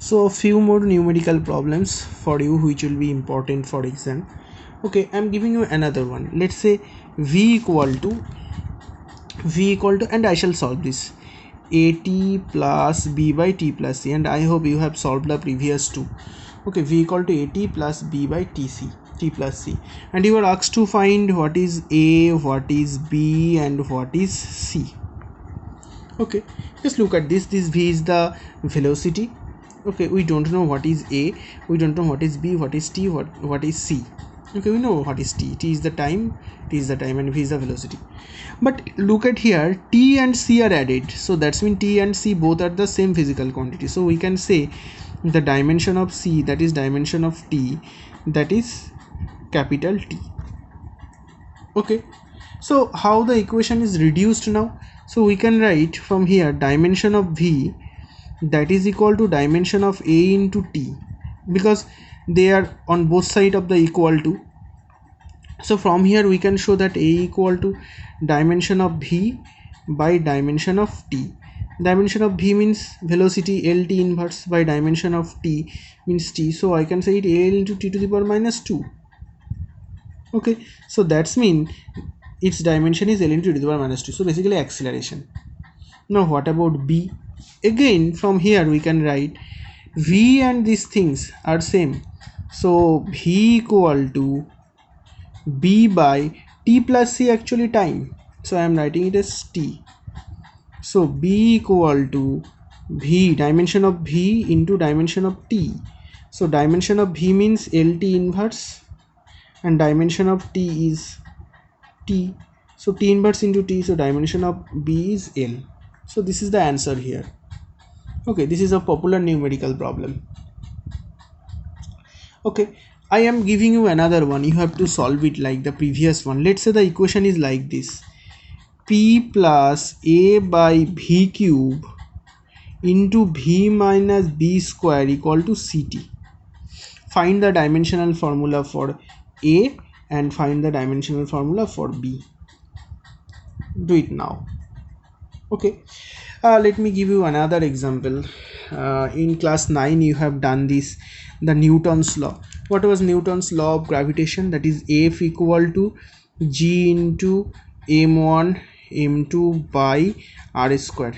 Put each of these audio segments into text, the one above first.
So a few more numerical problems for you which will be important for exam. Okay, I'm giving you another one. Let's say v equal to and I shall solve this at plus b by t plus c, and I hope you have solved the previous two. Okay, v equal to at plus b by t plus c, and you are asked to find what is a, what is b, and what is c. Okay, just look at this v is the velocity. Okay, we don't know what is a, we don't know what is b, what is t, what is c. Okay, we know what is t is the time, and v is the velocity. But look at here, t and c are added, so that's mean t and c both are the same physical quantity, so we can say the dimension of c, that is dimension of t, that is capital T. Okay, so how the equation is reduced now? So we can write from here dimension of v, that is equal to dimension of a into t, because they are on both sides of the equal to. So from here we can show that a equal to dimension of v by dimension of t. Dimension of v means velocity lt inverse, by dimension of t means t, so I can say it a into t to the power minus 2. Okay, so that's mean its dimension is l into t to the power minus 2, so basically acceleration. Now what about b? Again from here we can write v and these things are same, so v equal to b by t plus c, actually time, so I am writing it as t. So b equal to v, dimension of v into dimension of t, so dimension of v means lt inverse and dimension of t is t, so t inverse into t, so dimension of b is l. So this is the answer here. Okay, this is a popular numerical problem. Okay, I am giving you another one, you have to solve it like the previous one. Let's say the equation is like this: p plus a by v cube into v minus b square equal to ct. Find the dimensional formula for a and find the dimensional formula for b. Do it now. Okay, let me give you another example. In class 9 you have done this, the Newton's law. What was Newton's law of gravitation? That is F equal to g into m1 m2 by r square.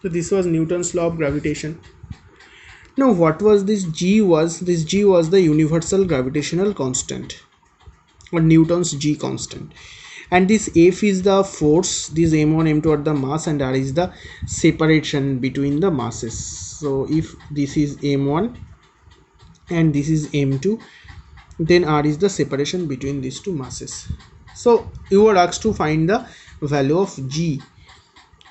So this was Newton's law of gravitation. Now what was this g? This g was the universal gravitational constant, or Newton's g constant, and this F is the force, this m1 m2 are the mass, and r is the separation between the masses. So if this is m1 and this is m2, then r is the separation between these two masses. So you are asked to find the value of g,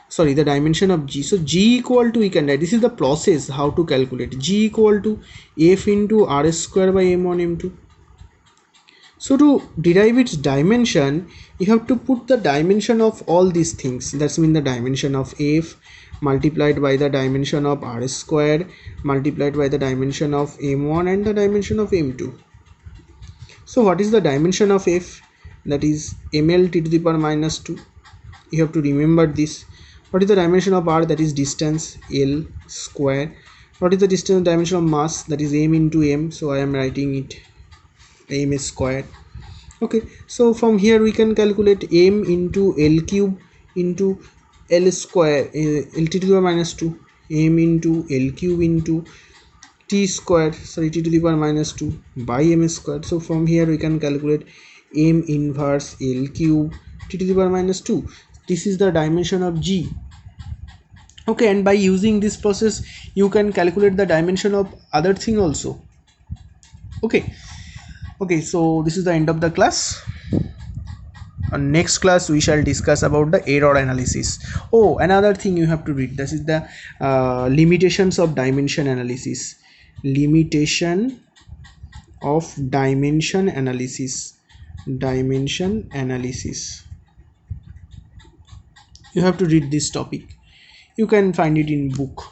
sorry, the dimension of g. So g equal to, we can write, this is the process how to calculate, g equal to f into r square by m1 m2. So to derive its dimension, you have to put the dimension of all these things. That's mean the dimension of f multiplied by the dimension of r square multiplied by the dimension of m1 and the dimension of m2. So what is the dimension of f? That is ml t to the power minus 2. You have to remember this. What is the dimension of r? That is distance, l square. What is the distance dimension of mass? That is m into m, so I am writing it m square. Okay, so from here we can calculate m into l cube into l square, l t to the power minus 2, m into l cube into t square, sorry, t to the power minus 2 by m square. So from here we can calculate m inverse l cube t to the power minus 2. This is the dimension of g. Okay, and by using this process you can calculate the dimension of other thing also. Okay, so this is the end of the class. Next class we shall discuss about the error analysis. Oh, another thing you have to read, this is the limitations of dimension analysis. Limitation of dimension analysis. Dimension analysis. You have to read this topic. You can find it in book.